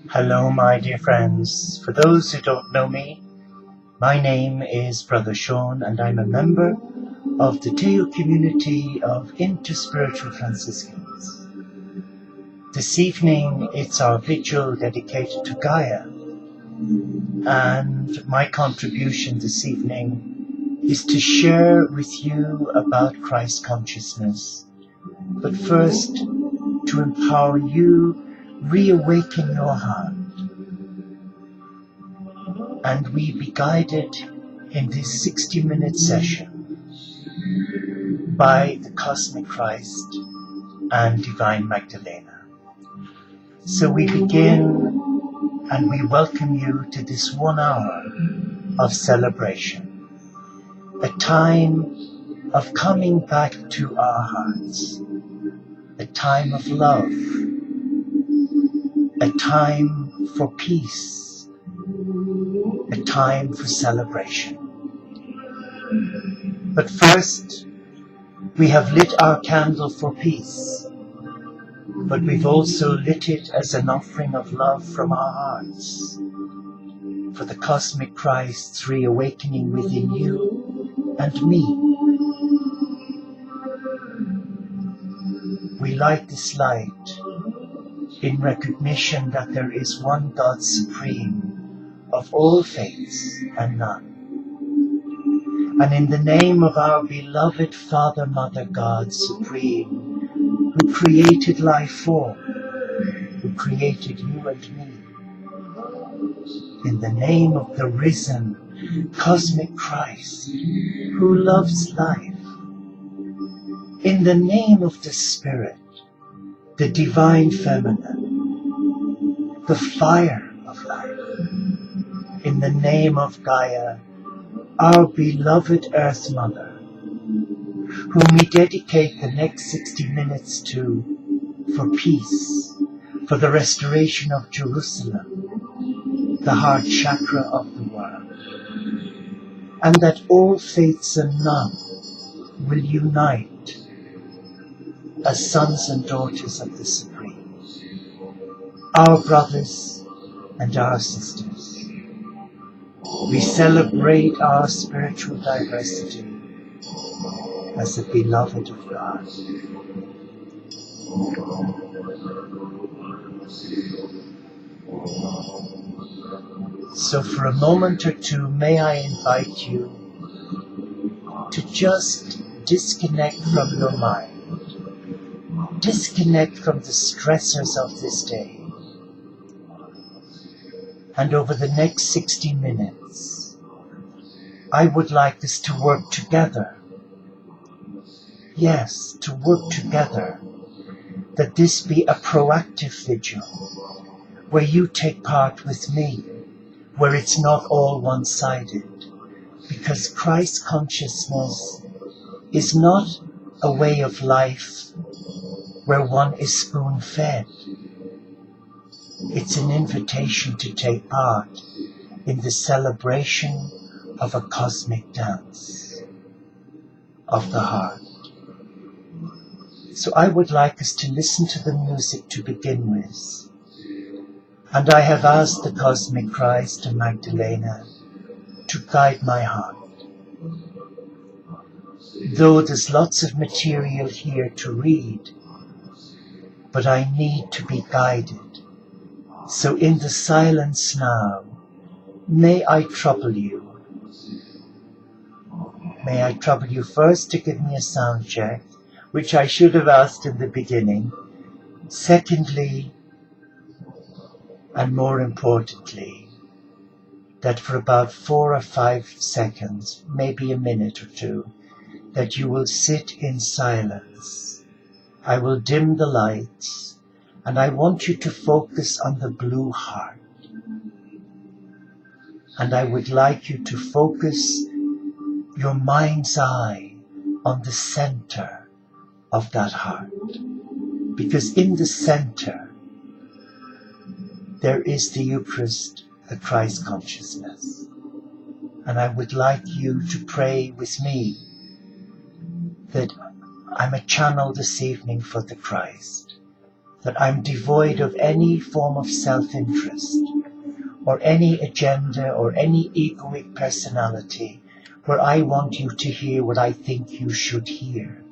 Hello, my dear friends. For those who don't know me, my name is Brother Sean, and I'm a member of the Teo community of Interspiritual Franciscans. This evening, it's our vigil dedicated to Gaia, and my contribution this evening is to share with you about Christ consciousness, but first to empower you, reawaken your heart, and we be guided in this 60-minute session by the Cosmic Christ and Divine Magdalena. So we begin and we welcome you to this 1 hour of celebration, a time of coming back to our hearts, a time of love, a time for peace, a time for celebration. But first, we have lit our candle for peace, but we've also lit it as an offering of love from our hearts for the Cosmic Christ's reawakening within you and me. We light this light in recognition that there is one God supreme of all faiths and none. And in the name of our beloved Father, Mother, God supreme, who created life form, who created you and me, in the name of the risen Cosmic Christ, who loves life, in the name of the Spirit, the Divine Feminine, the fire of life, in the name of Gaia, our beloved Earth Mother, whom we dedicate the next 60 minutes to for peace, for the restoration of Jerusalem, the heart chakra of the world, and that all faiths and none will unite as sons and daughters of the Supreme, our brothers and our sisters. We celebrate our spiritual diversity as the beloved of God. So for a moment or two, may I invite you to just disconnect from your mind, disconnect from the stressors of this day. And over the next 60 minutes, I would like us to work together. Yes, to work together, that this be a proactive vigil, where you take part with me, where it's not all one-sided, because Christ consciousness is not a way of life where one is spoon-fed. It's an invitation to take part in the celebration of a cosmic dance of the heart. So I would like us to listen to the music to begin with. And I have asked the Cosmic Christ and Magdalena to guide my heart. Though there's lots of material here to read, but I need to be guided. So in the silence now, may I trouble you. May I trouble you first to give me a sound check, which I should have asked in the beginning. Secondly, and more importantly, that for about 4 or 5 seconds, maybe a minute or two, that you will sit in silence. I will dim the lights, and I want you to focus on the blue heart. And I would like you to focus your mind's eye on the center of that heart. Because in the center, there is the Eucharist, the Christ consciousness. And I would like you to pray with me that I'm a channel this evening for the Christ, that I'm devoid of any form of self-interest or any agenda or any egoic personality where I want you to hear what I think you should hear,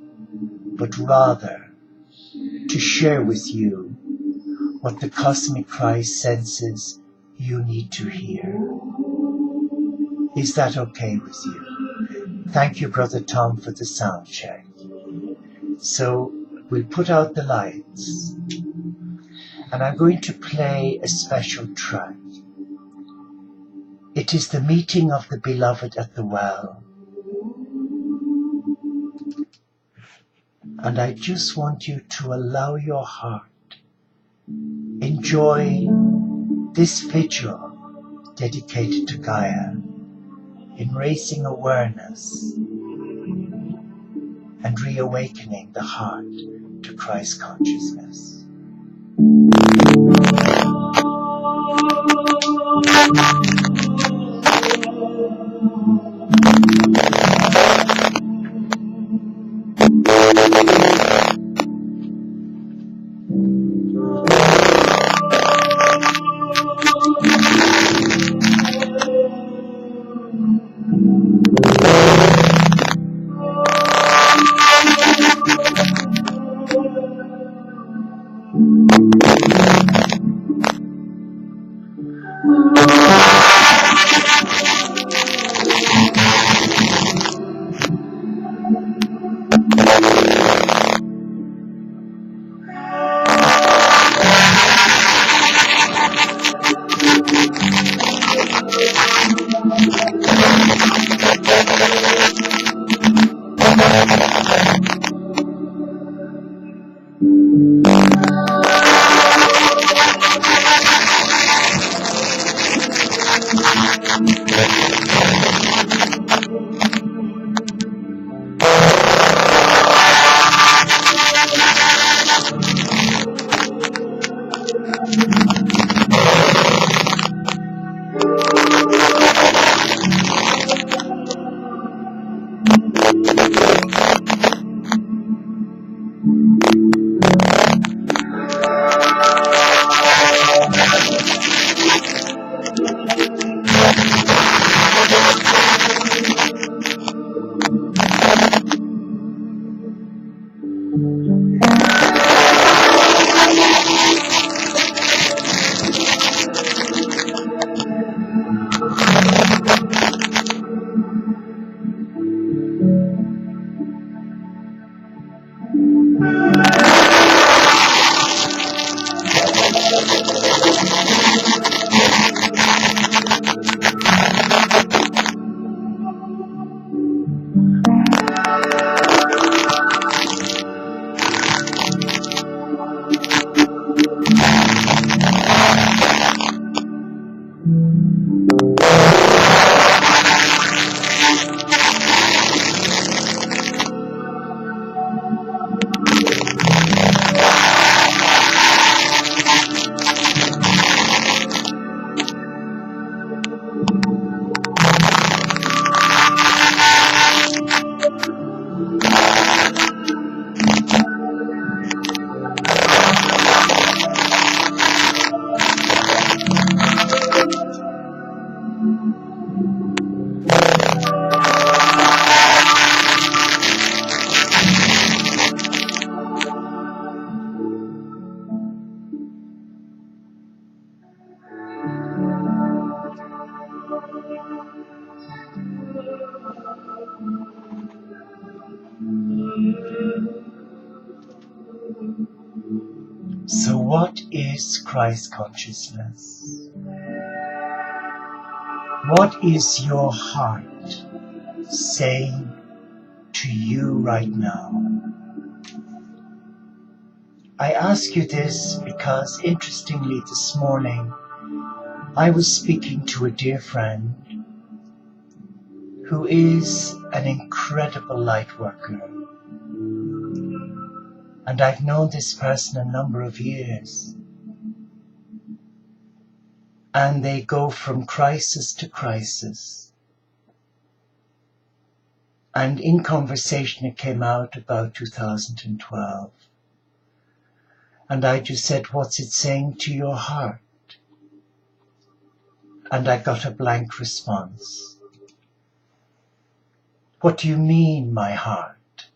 but rather to share with you what the cosmic Christ senses you need to hear. Is that okay with you? Thank you, Brother Tom, for the sound check. So we'll put out the lights and I'm going to play a special track. It is the meeting of the beloved at the well. And I just want you to allow your heart enjoy this vigil dedicated to Gaia in raising awareness and reawakening the heart to Christ consciousness. So what is Christ consciousness? What is your heart saying to you right now? I ask you this because, interestingly, this morning I was speaking to a dear friend who is an incredible light worker. And I've known this person a number of years. And they go from crisis to crisis. And in conversation it came out about 2012. And I just said, what's it saying to your heart? And I got a blank response. What do you mean, my heart?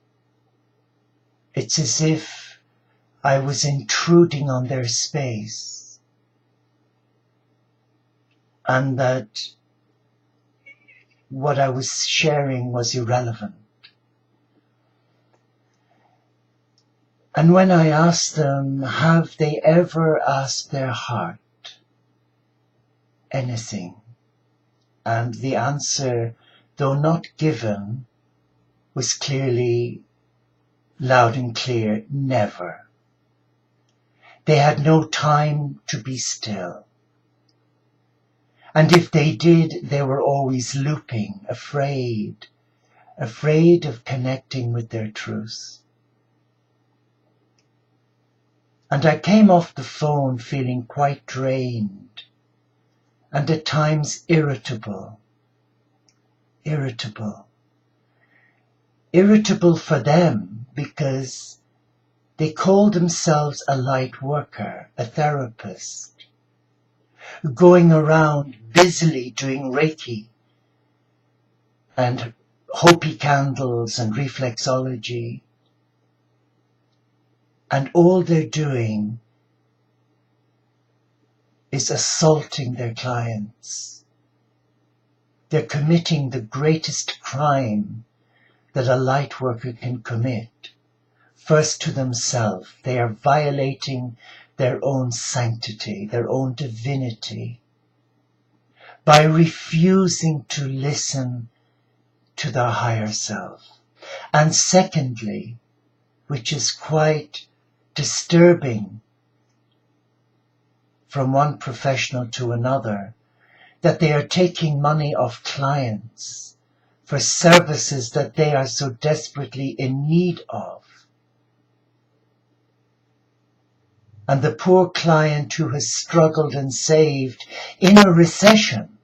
It's as if I was intruding on their space, and that what I was sharing was irrelevant. And when I asked them, have they ever asked their heart anything? And the answer, though not given, was clearly loud and clear, never. They had no time to be still. And if they did, they were always looping, afraid of connecting with their truth. And I came off the phone feeling quite drained and at times irritable. Irritable for them because they called themselves a light worker, a therapist, going around busily doing Reiki and Hopi candles and reflexology. And all they're doing is assaulting their clients. They're committing the greatest crime that a light worker can commit. First to themselves, they are violating their own sanctity, their own divinity, by refusing to listen to their higher self. And secondly, which is quite disturbing from one professional to another, that they are taking money off clients for services that they are so desperately in need of. And the poor client who has struggled and saved in a recession,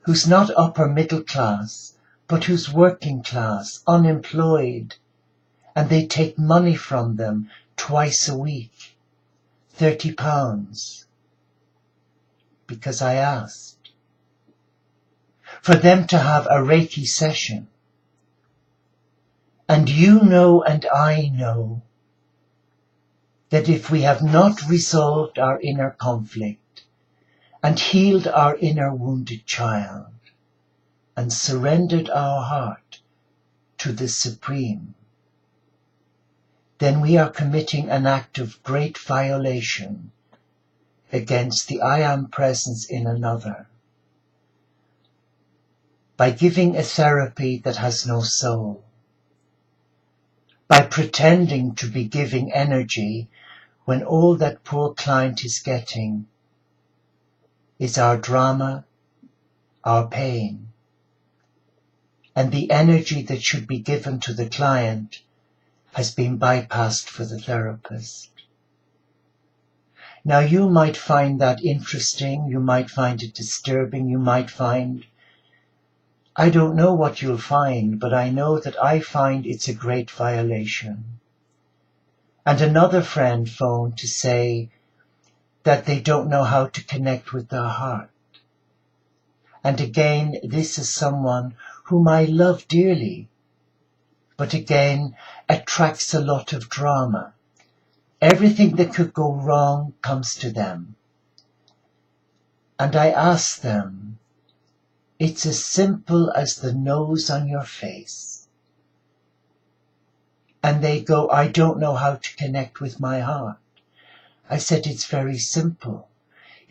who's not upper middle class, but who's working class, unemployed, and they take money from them twice a week, £30, because I asked for them to have a Reiki session. And you know and I know that if we have not resolved our inner conflict and healed our inner wounded child and surrendered our heart to the Supreme, then we are committing an act of great violation against the I Am presence in another by giving a therapy that has no soul, by pretending to be giving energy when all that poor client is getting is our drama, our pain, and the energy that should be given to the client has been bypassed for the therapist. Now you might find that interesting, you might find it disturbing, you might find, I don't know what you'll find, but I know that I find it's a great violation. And another friend phoned to say that they don't know how to connect with their heart. And again, this is someone whom I love dearly, but again, attracts a lot of drama. Everything that could go wrong comes to them. And I ask them, it's as simple as the nose on your face. And they go, I don't know how to connect with my heart. I said, it's very simple.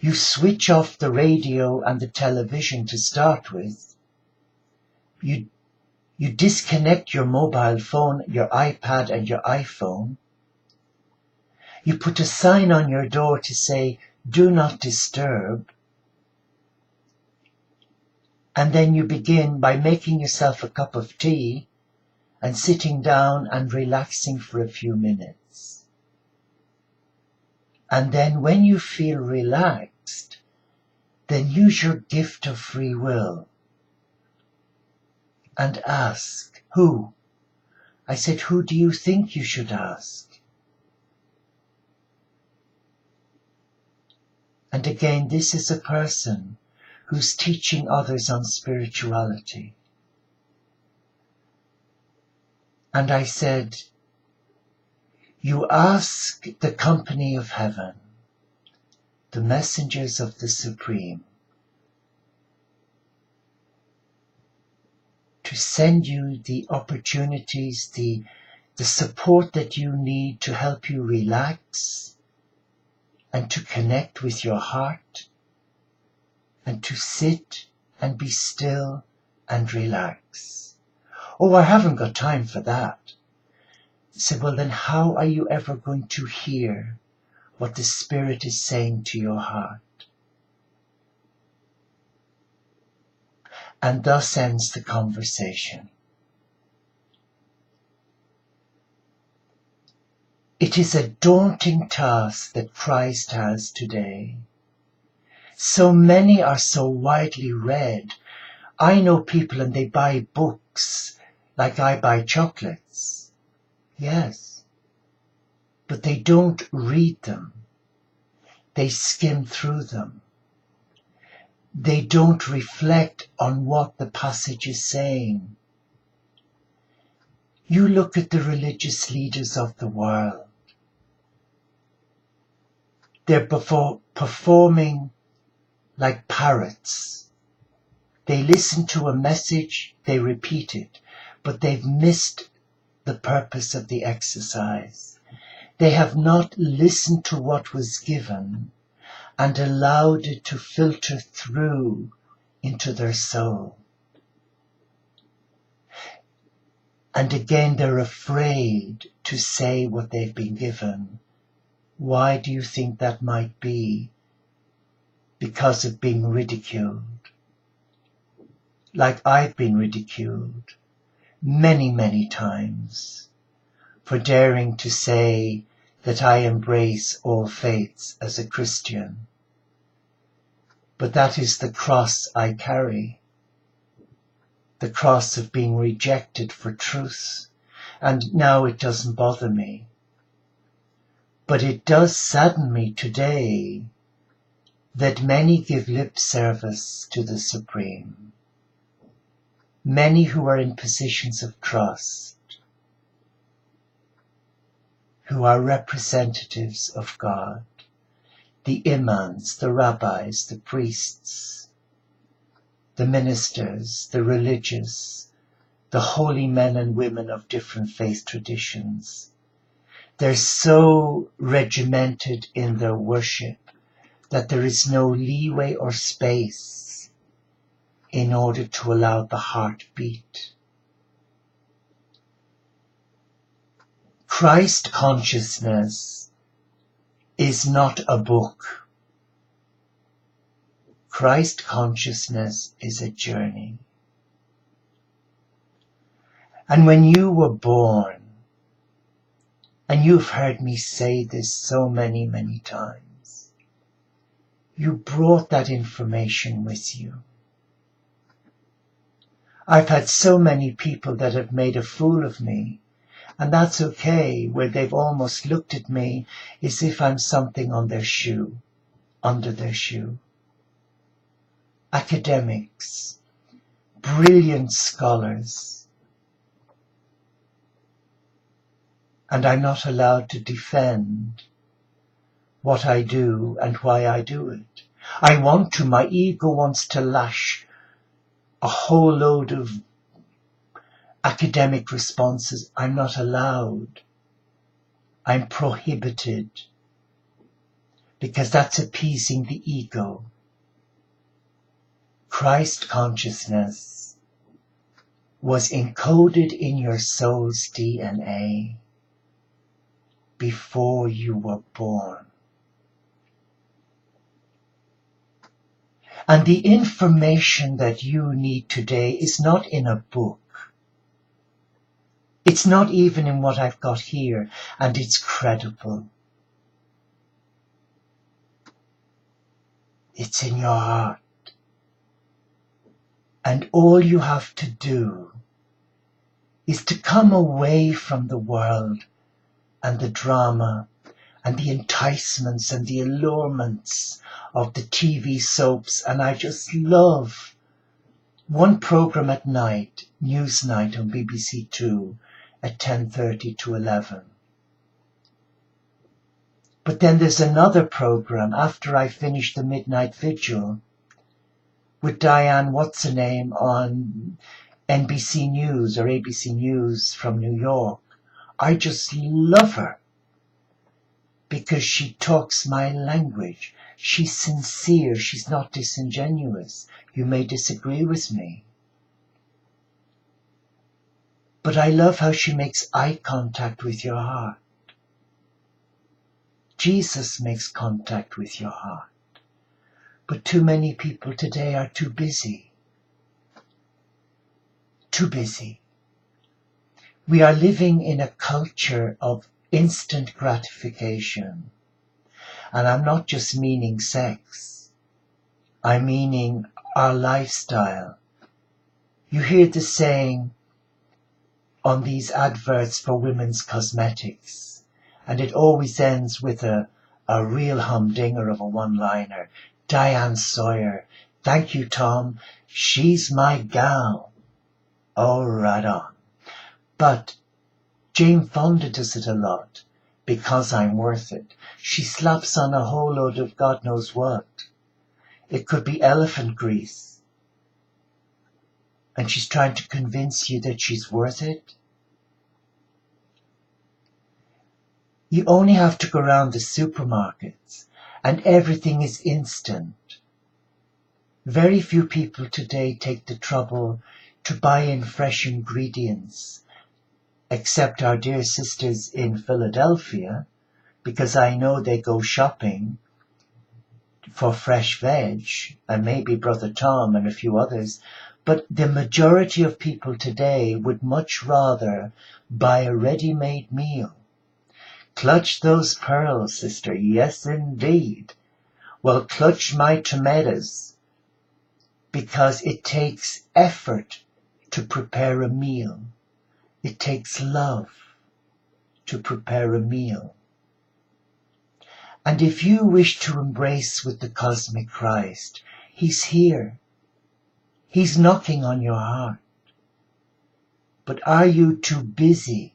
You switch off the radio and the television to start with. You disconnect your mobile phone, your iPad and your iPhone. You put a sign on your door to say, do not disturb. And then you begin by making yourself a cup of tea and sitting down and relaxing for a few minutes. And then when you feel relaxed, then use your gift of free will and ask, who? I said, who do you think you should ask? And again, this is a person who's teaching others on spirituality. And I said, you ask the company of heaven, the messengers of the Supreme, to send you the opportunities, the support that you need to help you relax and to connect with your heart and to sit and be still and relax. Oh, I haven't got time for that. I said, well, then how are you ever going to hear what the Spirit is saying to your heart? And thus ends the conversation. It is a daunting task that Christ has today. So many are so widely read. I know people and they buy books like I buy chocolates. Yes. But they don't read them. They skim through them. They don't reflect on what the passage is saying. You look at the religious leaders of the world. They're performing like parrots. They listen to a message, they repeat it, but they've missed the purpose of the exercise. They have not listened to what was given and allowed it to filter through into their soul. And again, they're afraid to say what they've been given. Why do you think that might be? Because of being ridiculed. Like I've been ridiculed many, many times for daring to say that I embrace all faiths as a Christian. But that is the cross I carry. The cross of being rejected for truth. And now it doesn't bother me. But it does sadden me today that many give lip service to the Supreme. Many who are in positions of trust, who are representatives of God, the imams, the rabbis, the priests, the ministers, the religious, the holy men and women of different faith traditions. They're so regimented in their worship that there is no leeway or space in order to allow the heart beat. Christ consciousness is not a book. Christ consciousness is a journey. And when you were born, and you've heard me say this so many, many times, you brought that information with you. I've had so many people that have made a fool of me, and that's okay, where they've almost looked at me as if I'm something on their shoe, under their shoe. Academics, brilliant scholars, and I'm not allowed to defend what I do and why I do it. I want to, my ego wants to lash a whole load of academic responses. I'm not allowed. I'm prohibited, because that's appeasing the ego. Christ consciousness was encoded in your soul's DNA before you were born. And the information that you need today is not in a book. It's not even in what I've got here, and it's credible. It's in your heart. And all you have to do is to come away from the world and the drama and the enticements and the allurements of the TV soaps. And I just love one program at night, Newsnight on BBC Two at 10:30 to 11. But then there's another program after I finish the Midnight Vigil with Diane What's-Her-Name on NBC News or ABC News from New York. I just love her because she talks my language. She's sincere. She's not disingenuous. You may disagree with me. But I love how she makes eye contact with your heart. Jesus makes contact with your heart. But too many people today are too busy. Too busy. We are living in a culture of instant gratification. And I'm not just meaning sex. I'm meaning our lifestyle. You hear the saying on these adverts for women's cosmetics, and it always ends with a real humdinger of a one-liner. Diane Sawyer, thank you, Tom. She's my gal. Oh, right on. But Jane Fonda does it a lot. Because I'm worth it. She slaps on a whole load of God knows what. It could be elephant grease. And she's trying to convince you that she's worth it. You only have to go around the supermarkets and everything is instant. Very few people today take the trouble to buy in fresh ingredients, except our dear sisters in Philadelphia, because I know they go shopping for fresh veg, and maybe Brother Tom and a few others. But the majority of people today would much rather buy a ready-made meal. Clutch those pearls, sister. Yes, indeed. Well, clutch my tomatoes, because it takes effort to prepare a meal. It takes love to prepare a meal. And if you wish to embrace with the cosmic Christ, He's here. He's knocking on your heart. But are you too busy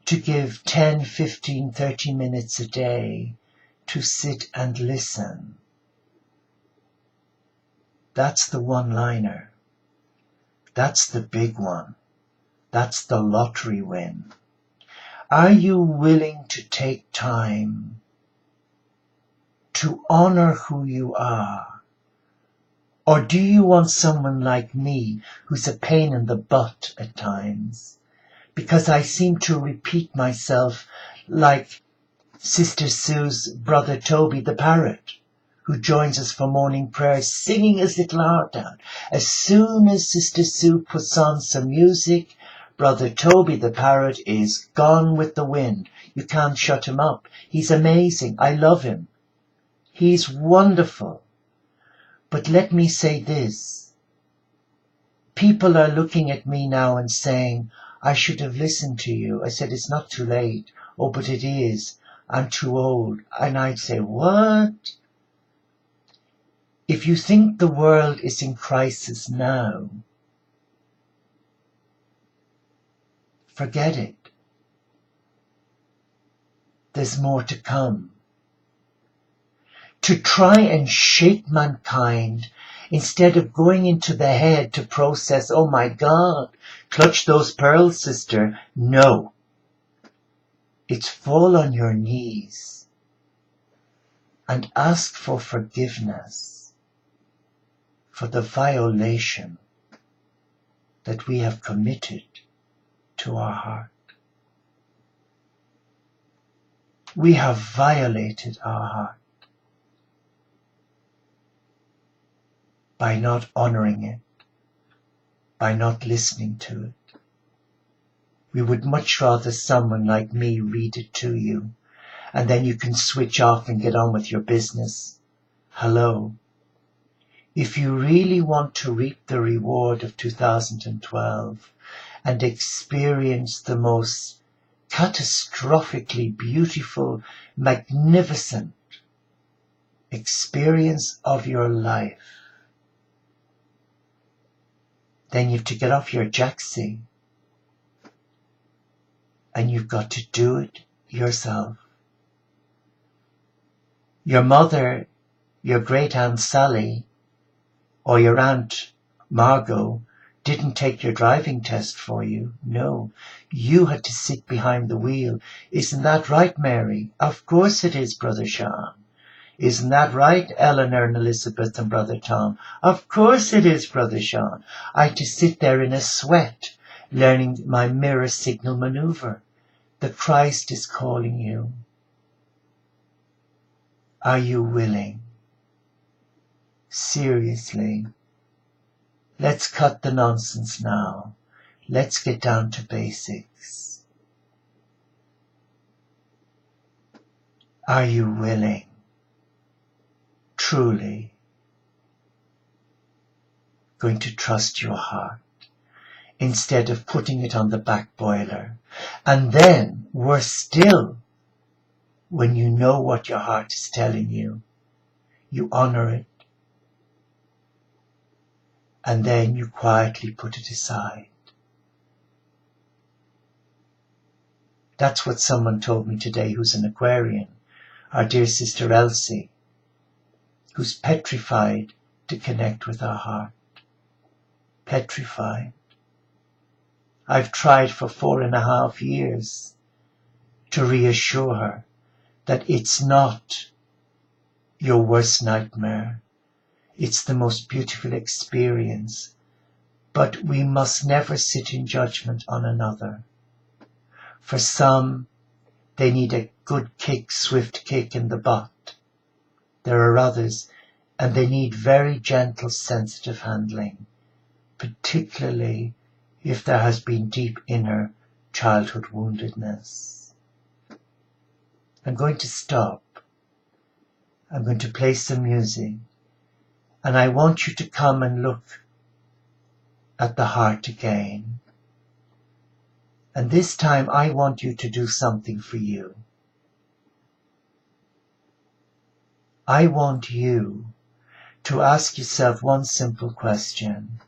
to give 10, 15, 30 minutes a day to sit and listen? That's the one-liner. That's the big one. That's the lottery win. Are you willing to take time to honor who you are? Or do you want someone like me who's a pain in the butt at times? Because I seem to repeat myself like Sister Sue's brother Toby the parrot, who joins us for morning prayers, singing his little heart out. As soon as Sister Sue puts on some music, Brother Toby the parrot is gone with the wind. You can't shut him up. He's amazing. I love him. He's wonderful. But let me say this. People are looking at me now and saying, I should have listened to you. I said, it's not too late. Oh, but it is. I'm too old. And I'd say, what? If you think the world is in crisis now, forget it. There's more to come. To try and shake mankind instead of going into the head to process, oh my God, clutch those pearls, sister. No. It's fall on your knees and ask for forgiveness for the violation that we have committed to our heart. We have violated our heart by not honoring it, by not listening to it. We would much rather someone like me read it to you, and then you can switch off and get on with your business. Hello. If you really want to reap the reward of 2012 and experience the most catastrophically beautiful, magnificent experience of your life, then you have to get off your jacksie and you've got to do it yourself. Your mother, your great Aunt Sally, or your Aunt Margot didn't take your driving test for you. No, you had to sit behind the wheel. Isn't that right, Mary? Of course it is, Brother Sean. Isn't that right, Eleanor and Elizabeth and Brother Tom? Of course it is, Brother Sean. I had to sit there in a sweat, learning my mirror signal maneuver. The Christ is calling you. Are you willing? Seriously. Let's cut the nonsense now. Let's get down to basics. Are you willing? Truly going to trust your heart instead of putting it on the back boiler? And then, worse still, when you know what your heart is telling you, you honor it, and then you quietly put it aside. That's what someone told me today who's an Aquarian, our dear sister Elsie, who's petrified to connect with her heart. Petrified. I've tried for 4.5 years to reassure her that it's not your worst nightmare. It's the most beautiful experience. But we must never sit in judgment on another. For some, they need a good kick, swift kick in the butt. There are others, and they need very gentle, sensitive handling, particularly if there has been deep inner childhood woundedness. I'm going to stop. I'm going to play some music, and I want you to come and look at the heart again. And this time I want you to do something for you. I want you to ask yourself one simple question.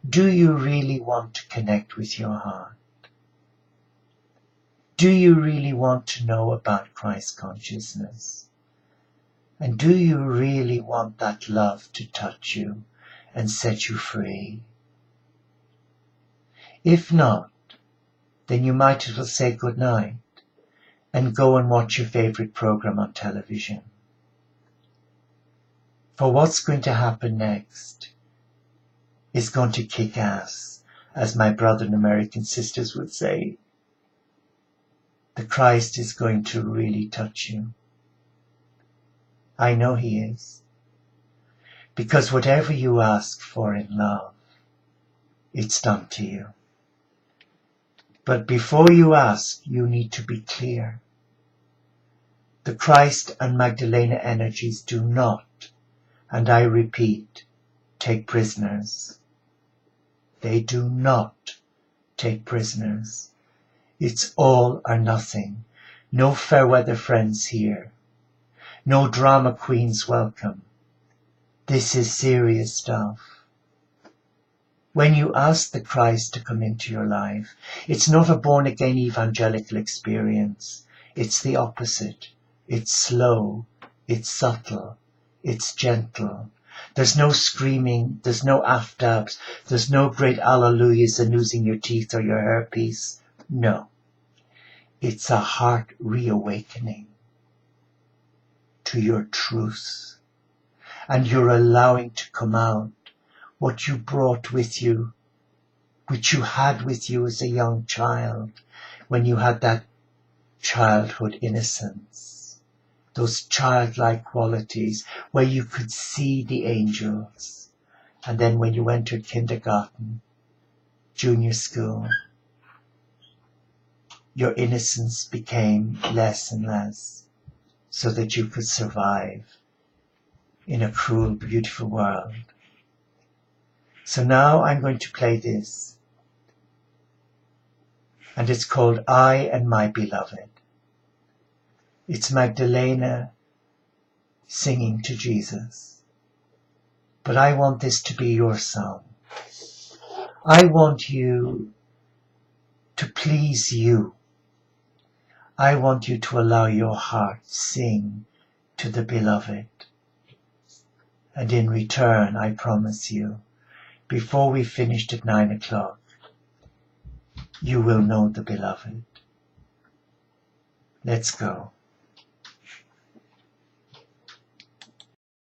Do you really want to connect with your heart? Do you really want to know about Christ consciousness? And do you really want that love to touch you and set you free? If not, then you might as well say good night and go and watch your favorite program on television. For what's going to happen next is going to kick ass, as my brother and American sisters would say. The Christ is going to really touch you. I know He is. Because whatever you ask for in love, it's done to you. But before you ask, you need to be clear. The Christ and Magdalena energies do not, and I repeat, take prisoners. They do not take prisoners. It's all or nothing. No fair weather friends here. No drama queens welcome. This is serious stuff. When you ask the Christ to come into your life, it's not a born-again evangelical experience. It's the opposite. It's slow. It's subtle. It's gentle. There's no screaming. There's no aftabs. There's no great alleluias and losing your teeth or your hairpiece. No. It's a heart reawakening to your truth. And you're allowing to come out what you brought with you, which you had with you as a young child, when you had that childhood innocence, those childlike qualities where you could see the angels. And then when you entered kindergarten, junior school, your innocence became less and less so that you could survive in a cruel, beautiful world. So now I'm going to play this. and it's called I and My Beloved. It's Magdalena singing to Jesus. But I want this to be your song. I want you to please you. I want you to allow your heart sing to the beloved. And in return, I promise you, before we finished at 9 o'clock, you will know the beloved. Let's go.